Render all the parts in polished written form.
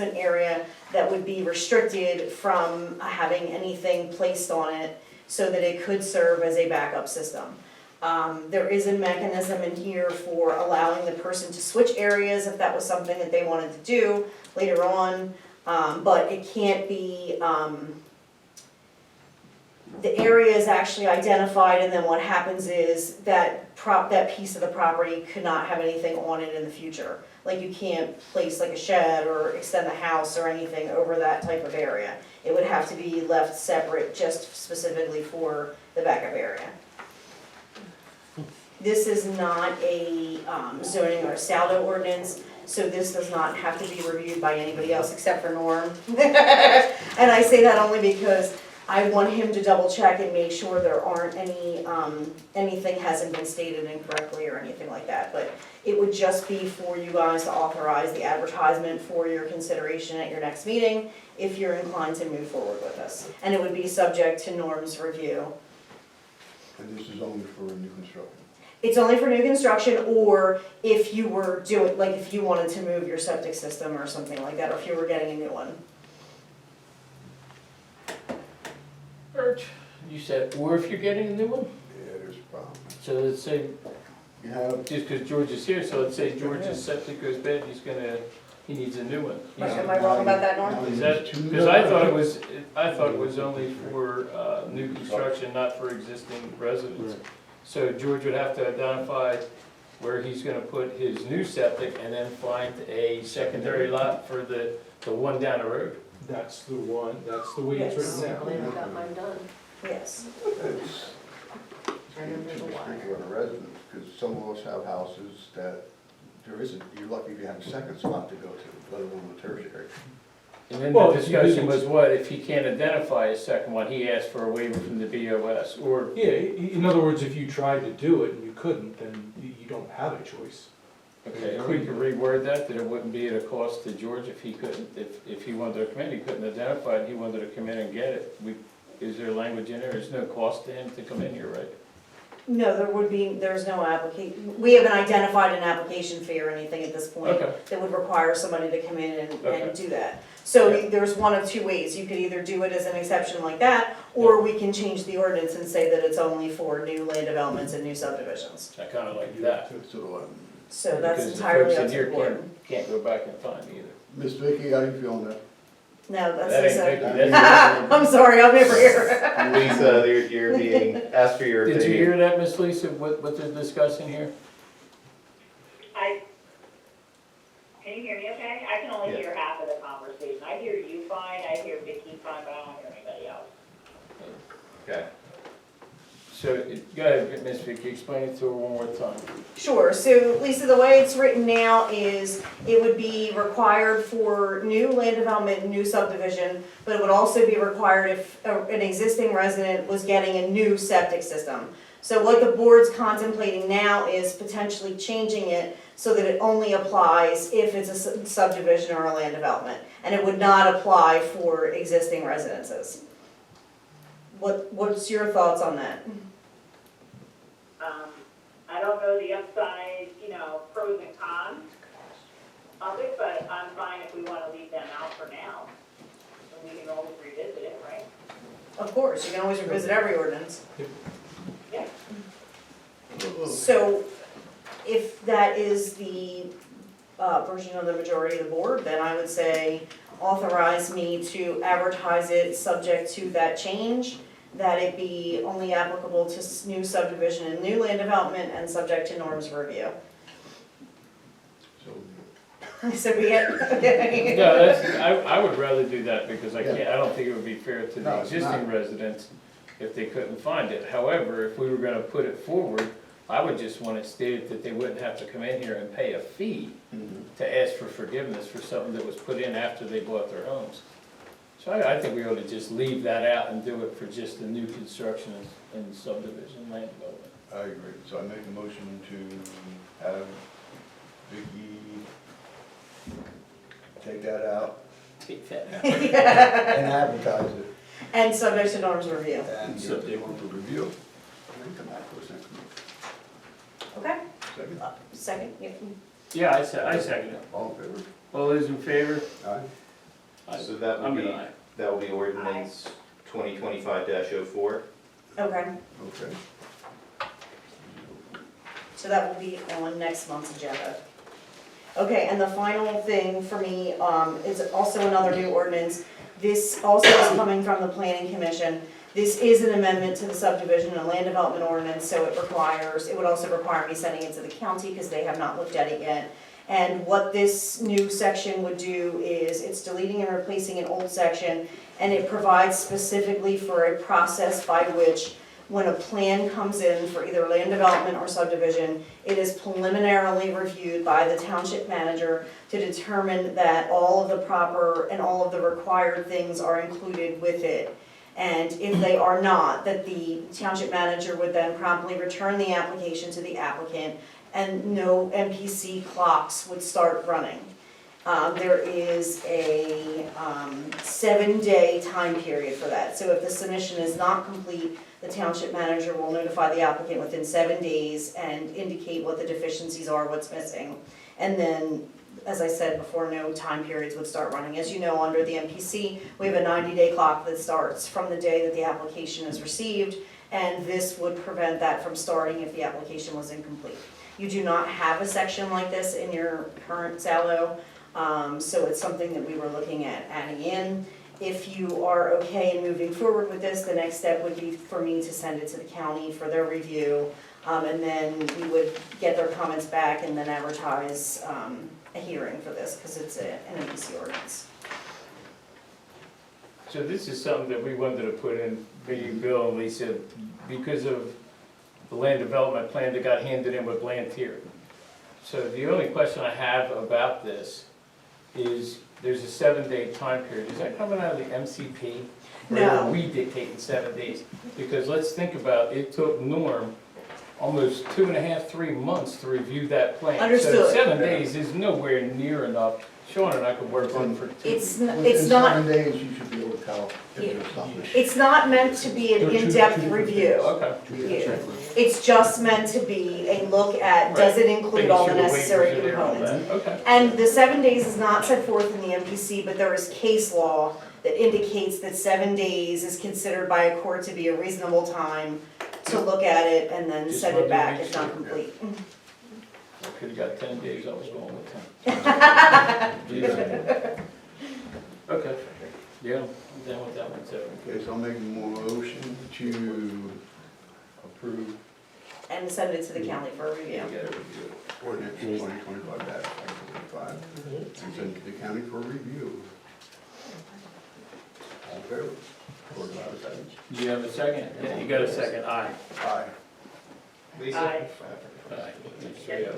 an area that would be restricted from having anything placed on it so that it could serve as a backup system. There is a mechanism in here for allowing the person to switch areas if that was something that they wanted to do later on, but it can't be, the area is actually identified, and then what happens is that that piece of the property could not have anything on it in the future. Like you can't place like a shed or extend the house or anything over that type of area. It would have to be left separate just specifically for the backup area. This is not a zoning or a saldo ordinance, so this does not have to be reviewed by anybody else except for Norm. And I say that only because I want him to double check and make sure there aren't any, anything hasn't been stated incorrectly or anything like that. But it would just be for you guys to authorize the advertisement for your consideration at your next meeting if you're inclined to move forward with this. And it would be subject to Norm's review. And this is only for new construction? It's only for new construction, or if you were doing, like if you wanted to move your septic system or something like that, or if you were getting a new one. Bert, you said, or if you're getting a new one? Yeah, there's a problem. So let's say, You have, just because George is here, so let's say George's septic goes bad, he needs a new one. Am I wrong about that, Norm? Is that, because I thought it was only for new construction, not for existing residents. So George would have to identify where he's gonna put his new septic and then find a secondary lot for the one down the road. That's the one, that's the way it's Yes. written now. I got mine done. Yes. it's, it's restricted on the residents, because some of us have houses that there isn't, you're lucky if you have a second spot to go to, let alone a tertiary. And then Well, the if you discussion didn't- was what, if he can't identify a second one, he asked for a waiver from the BOS, or, Yeah, in other words, if you tried to do it and you couldn't, then you don't have a choice. okay, if we could reword that it wouldn't be at a cost to George if he couldn't, if he wanted to come in, he couldn't identify it, he wanted to come in and get it. Is there language in there, there's no cost to him to come in here, right? No, there's no application, we haven't identified an application fee or anything at this point Okay. that would require somebody to come in and Okay. do that. So Yeah. there's one of two ways, you could either do it as an exception like that, or we can change the ordinance and say that it's only for new land developments and new subdivisions. I kinda like that. So, So that's Because the entirely folks up in to here the board. can't go back and find either. Miss Vicky, how do you feel on that? No, That that's, ain't so- Vicky, that's- I'm sorry, I'm never here. Lisa, you're being asked for your Did you opinion. hear that, Miss Lisa, what they're discussing here? Can you hear me okay? I can only Yeah. hear half of the conversation. I hear you fine, I hear Vicky fine, but I don't hear anybody else. Okay. So, go ahead, Miss Vicky, explain it to her one more time. Sure, so Lisa, the way it's written now is it would be required for new land development, new subdivision, but it would also be required if an existing resident was getting a new septic system. So what the board's contemplating now is potentially changing it so that it only applies if it's a subdivision or a land development, and it would not apply for existing residences. What's your thoughts on that? I don't know the upside, pros and cons of it, but I'm fine if we want to leave them out for now. And we can always revisit it, right? Of course, you can always revisit every ordinance. Yeah. So if that is the version of the majority of the board, then I would say authorize me to advertise it subject to that change, that it be only applicable to new subdivision and new land development and subject to Norm's review. So, So we get, No, I would rather do that because I don't think it would be fair to the No, it's existing not. residents if they couldn't find it. However, if we were gonna put it forward, I would just want it stated that they wouldn't have to come in here and pay a fee to ask for forgiveness for something that was put in after they bought their homes. So I think we ought to just leave that out and do it for just the new construction and subdivision land development. I agree, so I make a motion to have Vicky take that out Take that out. and advertise it. and subject to Norm's review. And So give they- it for review. And then come back to us next month. Okay, Second, second, yeah. Yeah, I second it. all in favor? All those in favor? Aye. So that I'm would an be, aye. that will be ordinance 2025-04. Okay, Okay. so that will be on next month's agenda. Okay, and the final thing for me, is also another new ordinance. This also is coming from the planning commission. This is an amendment to the subdivision and land development ordinance, so it would also require me sending it to the county because they have not looked at it yet. And what this new section would do is, it's deleting and replacing an old section, and it provides specifically for a process by which, when a plan comes in for either land development or subdivision, it is preliminarily reviewed by the township manager to determine that all of the proper and all of the required things are included with it. And if they are not, that the township manager would then promptly return the application to the applicant, and no MPC clocks would start running. There is a 7-day time period for that. So if the submission is not complete, the township manager will notify the applicant within 7 days and indicate what the deficiencies are, what's missing. And then, as I said before, no time periods would start running. As you know, under the MPC, we have a 90-day clock that starts from the day that the application is received, and this would prevent that from starting if the application was incomplete. You do not have a section like this in your current SALO, so it's something that we were looking at adding in. If you are okay in moving forward with this, the next step would be for me to send it to the county for their review, and then we would get their comments back and then advertise a hearing for this, because it's an MPC ordinance. So this is something that we wanted to put in, maybe Bill and Lisa, because of the land development plan that got handed in with Blantyre. So the only question I have about this is, there's a 7-day time period. Is that coming out of the MCP? Or No. are we dictating 7 days? Because let's think about, it took Norm almost 2.5, 3 months to review that plan. So Understood. 7 days is nowhere near enough. Sean and I could work on for 2. It's Within not, 7 days, you should be able to tell if there's something. it's not meant to be an They're two in-depth different review. Okay. Yeah. It's just meant to be a look at, does it include all the Making sure necessary waivers are there, all components? that. Okay. And the 7 days is not set forth in the MPC, but there is case law that indicates that 7 days is considered by a court to be a reasonable time to look at it and then Just send wanted it to back make if not sure. complete. I could've got 10 days, I was going with 10. Okay, yeah, I'm down with that one too. Okay, so I'll make a motion to approve And send it to the county for a You review. gotta review it. ordinance 2025-5, and send it to the county for review. All in favor? Or do I have a second? Do you have a second? Yeah, you got a second, aye. Aye. Lisa? Aye. Aye. So, yeah.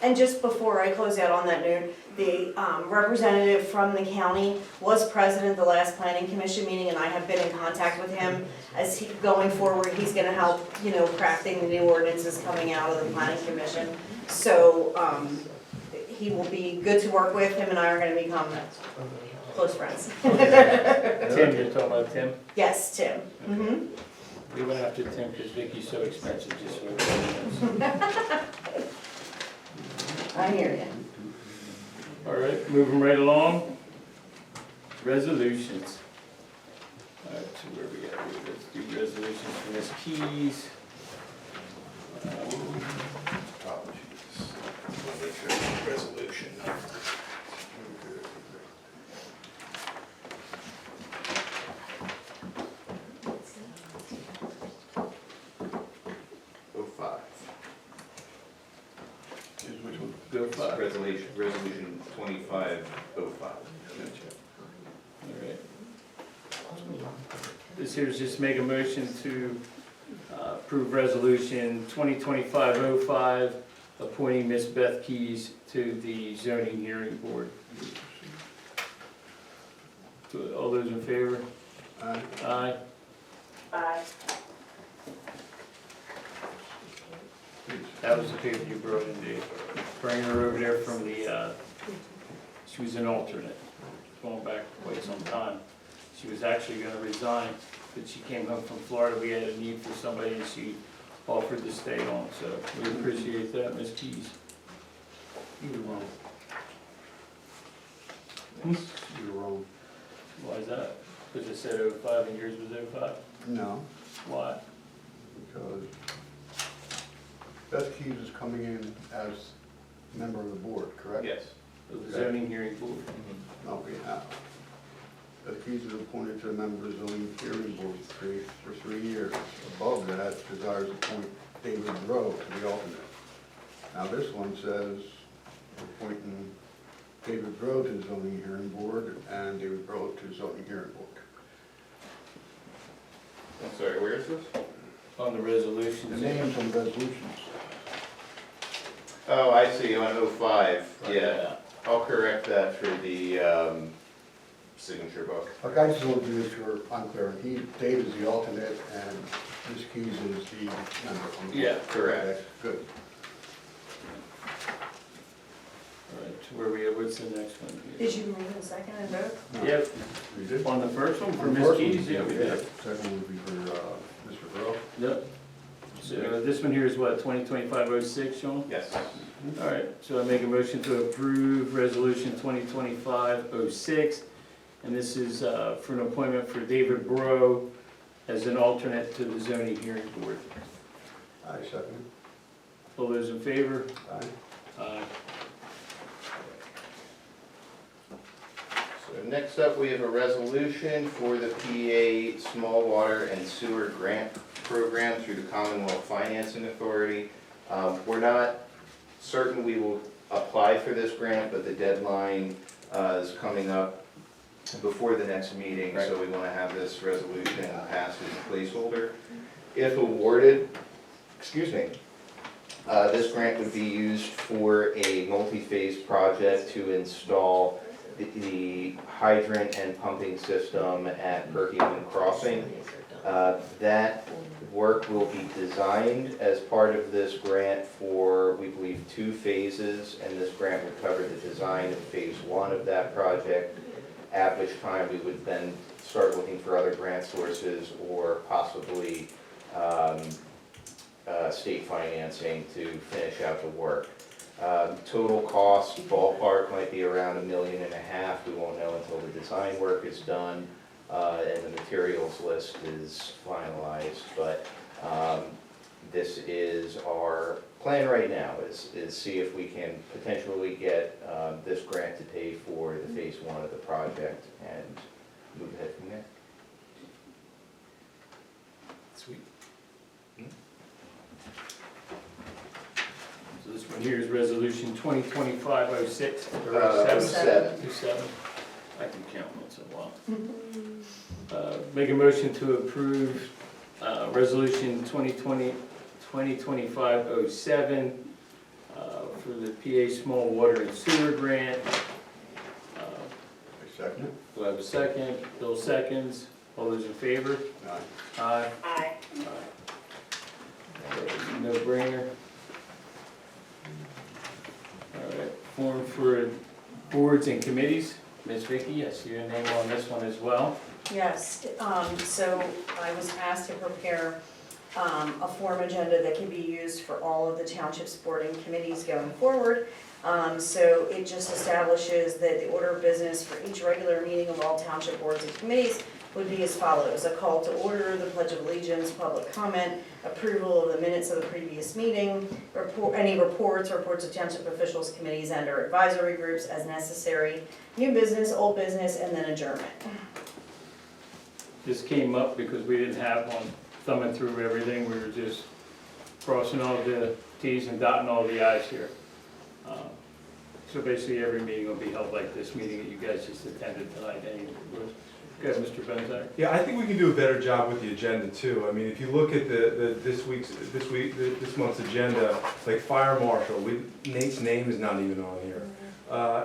And just before I close out on that note, the representative from the county was present at the last planning commission meeting, and I have been in contact with him. As he, going forward, he's gonna help, crafting the new ordinances coming out of the planning commission. So, he will be good to work with. Him and I are gonna become close friends. Tim, you're talking about Tim? Yes, Tim. Mhm. We went after Tim because Vicky's so expensive, just so everybody knows. I hear you. All right, moving right along. Resolutions. All right, so where we at here? Let's do resolutions for Ms. Keys. Oh, Jesus. Wanna make sure it's a resolution. Oh, 05. Choose which one? Go 5. Resolution 2505. All right. This here's just make a motion to approve resolution 2025-05, appointing Ms. Beth Keys to the zoning hearing board. So all those in favor? Aye. Aye. Aye. That was the paper you brought in, Dave. Bring her over there from the, she was an alternate, going back quite some time. She was actually gonna resign, but she came home from Florida. We had a need for somebody and she offered to stay on, so we appreciate that, Ms. Keys. Either one. Hmm? You're Why is that? Because it said 05 and yours was 05? No, Why? because Beth Keys is coming in as a member of the board, correct? Yes. The zoning hearing board. No, we have. Beth Keys is appointed to the member of the zoning hearing board for 3 years. Above that, desires to appoint David Brough to the alternate. Now, this one says appointing David Brough to the zoning hearing board and David Brough to the zoning hearing board. I'm sorry, where is this? On the The resolution. names on the resolutions. Oh, I see, on 05, yeah. I'll correct that for the signature book. Look, I just want to do this for unclear. Dave is the alternate and Ms. Keys is the member. on the board. Yeah, correct. Okay, good. All right, so where we at, what's the next one here? Did you move in second and vote? No, Yep, We did? on the first one for On the Ms. first one, Keys, yeah, we did. Second one would be for Mr. Brough. Yep. So this one here is what, 2025-06, Sean? Yes. All right, so I make a motion to approve resolution 2025-06, and this is for an appointment for David Brough as an alternate to the zoning hearing board. I second. All those in favor? Aye. Aye. So next up, we have a resolution for the PA Small Water and Sewer Grant Program through the Commonwealth Financing Authority. We're not certain we will apply for this grant, but the deadline is coming up before the next meeting, so we want to have this resolution passed as a placeholder. If awarded, this grant would be used for a multi-phase project to install the hydrant and pumping system at Perkins Crossing. That work will be designed as part of this grant for, we believe, 2 phases, and this grant would cover the design of phase 1 of that project, at which time we would then start looking for other grant sources or possibly state financing to finish out the work. Total cost ballpark might be around $1.5 million. We won't know until the design work is done and the materials list is finalized. But this is our plan right now, is see if we can potentially get this grant to pay for the phase 1 of the project and move ahead from there. Sweet. So this one here is resolution 2025-06, or 07? 07. I can count once in a while. Make a motion to approve resolution 2025-07 for the PA Small Water and Sewer Grant. I second it. Do I have a second? Bill seconds. All those in favor? Aye. Aye. Aye. No brainer. All right, form for boards and committees. Ms. Vicky, I see your name on this one as well. Yes, so I was asked to prepare a form agenda that can be used for all of the township's board and committees going forward. So it just establishes that the order of business for each regular meeting of all township boards and committees would be as follows: a call to order, the pledge of allegiance, public comment, approval of the minutes of the previous meeting, any reports of township officials, committees, and/or advisory groups as necessary, new business, old business, and then adjournment. This came up because we didn't have one thumbing through everything. We were just crossing all the Ts and dotting all the Is here. So basically, every meeting will be held like this meeting that you guys just attended tonight. Go ahead, Mr. Benzak. Yeah, I think we can do a better job with the agenda too. I mean, if you look at this month's agenda, like fire marshal, Nate's name is not even on here.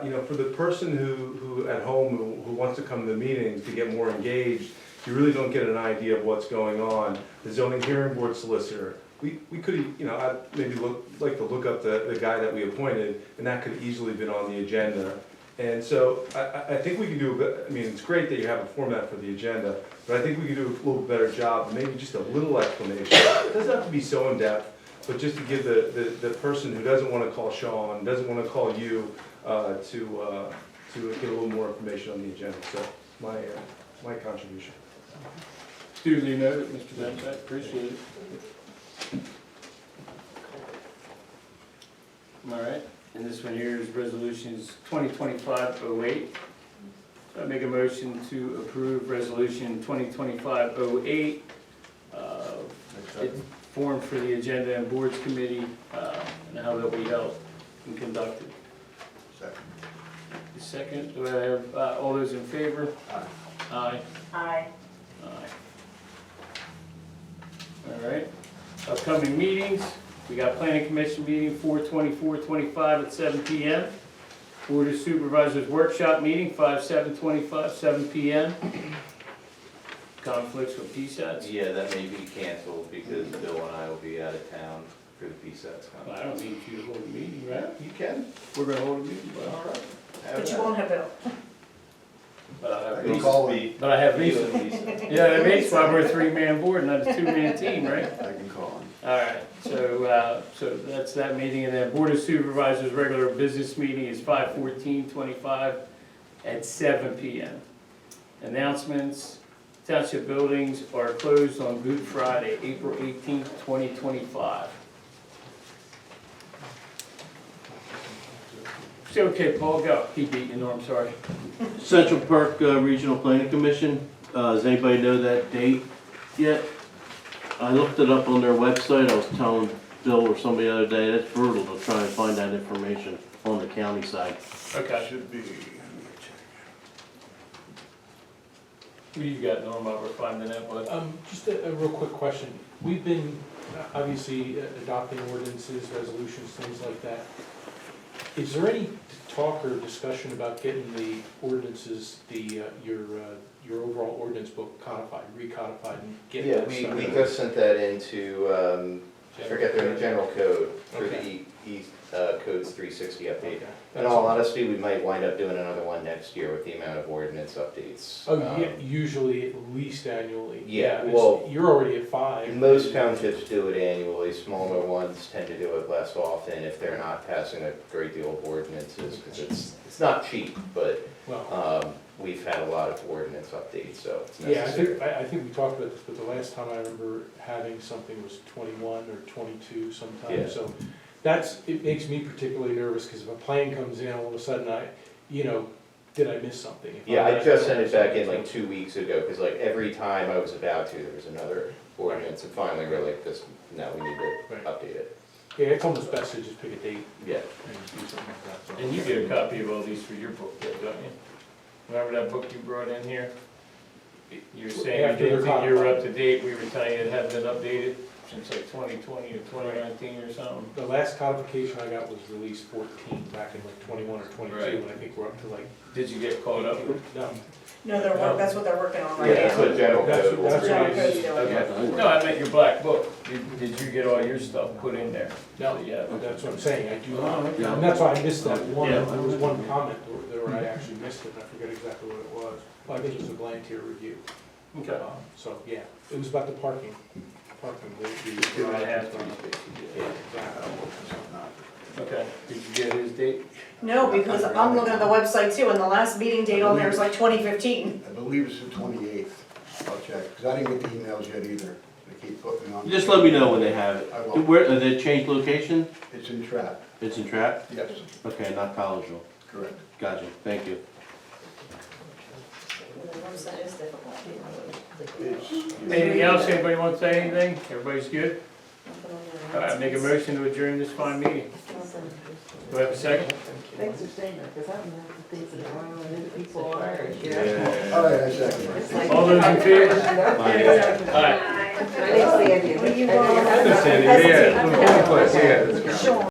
You know, for the person who at home who wants to come to the meetings to get more engaged, you really don't get an idea of what's going on. The zoning hearing board solicitor, we could, you know, I'd maybe like to look up the guy that we appointed, and that could easily been on the agenda. And so I think we can do, I mean, it's great that you have a format for the agenda, but I think we can do a little better job, maybe just a little explanation. It doesn't have to be so in-depth, but just to give the person who doesn't want to call Sean, doesn't want to call you, to to get a little more information on the agenda, so my contribution. Duly noted, Mr. Benz, I appreciate it. All right, and this one here is resolutions 2025-08. So I make a motion to approve resolution 2025-08. It's formed for the agenda and boards committee, and how they'll be held and conducted. Second. Second, do I have, all those in favor? Aye. Aye. Aye. Aye. All right, upcoming meetings, we got planning commission meeting 4/24/25 at 7 PM. Board of Supervisors workshop meeting 5/7/25, 7 PM. Conflicts with PSATs? Yeah, that may be canceled because Bill and I will be out of town for the PSATs I conference. don't need you to hold a meeting, right? You can. We're gonna hold a meeting, All right. But you won't have Bill. but I I have can Lisa. call him. But I have You Lisa. and Lisa. Yeah, that's why we're a 3-man board, not a 2-man team, right? I can call him. All right, so that's that meeting, and then Board of Supervisors' regular business meeting is 5/14/25 at 7 PM. Announcements, township buildings are closed on Good Friday, April 18th, 2025. Okay, Paul, go. He beat you, no, I'm sorry. Central Park Regional Planning Commission, does anybody know that date yet? I looked it up on their website, I was telling Bill or somebody the other day, that's brutal to try and find that information on the county side. Okay, Should be, let me check. who you got, Norm, while we're finding that, bud? Just a real quick question. We've been obviously adopting ordinances, resolutions, things like that. Is there any talk or discussion about getting the ordinances, your overall ordinance book codified, recodified, and getting Yeah, that we stuff? just sent that into, I forget the general code for the Okay. Codes 360 update. Okay. In all honesty, we might wind up doing another one next year with the amount of ordinance updates. Oh, yeah, usually at least annually. Yeah, it's- well, You're already at 5. Most townships do it annually, smaller ones tend to do it less often if they're not passing a great deal of ordinances, because it's not cheap, but Well, we've had a lot of ordinance updates, so it's yeah, necessary. I think we talked about this, but the last time I remember having something was 21 or 22 sometime. Yeah. So it makes me particularly nervous, because if a plan comes in, all of a sudden did I miss something? If Yeah, I'm I not- just sent it back in like 2 weeks ago, because like every time I was about to, there was another ordinance, and finally we're like, no, we need to Right. update it. Yeah, it's almost best to just pick a date Yeah. and do something like that. so. And you get a copy of all these for your book, there, don't you? Remember that book you brought in here? You were saying you After didn't they're think you were up codified. to date, we were telling you it hadn't been updated since like 2020 or 2019 or something. The last codification I got was release 14, back in like 21 or 22, Right. and I think we're up to like, Did you get caught up? no. No, that's what they're working on Yeah, right that's now. what general That's code what- that's will General what code's I- doing it. Okay. No, I meant your black book. Did you get all your stuff put in there? No, Yeah. that's what I'm saying, I do not. Yeah. And that's why I missed that one, Yeah. there was one comment where I actually missed it, and I forget exactly what it was. Well, I think it was a Blantier review. Okay. So, yeah, it was about the parking. the. 2.5, 3 spaces, Yeah, yeah. exactly. Okay, did you get his date? No, because I'm looking at the website too, and the last meeting date on there is like 2015. I believe it's the 28th. I'll check, because I didn't get the emails yet either. They keep putting me on. Just let me know when they have it. I will. Where, they changed location? It's in Trap. It's in Trap? Yes, Okay, not Collegeville. correct. Gotcha, thank you. The website is difficult. Anything else? Anybody want to say anything? Everybody's good? All right, make a motion to adjourn this fine meeting. Do I have a second? Thanks for saying that, because I don't know the things that are going on in people are. All right, I second. All those in favor? Bye. All right. Thanks, Sandy. What do you And want? have a- Sandy, yeah. Hesitate. Yeah. Sure.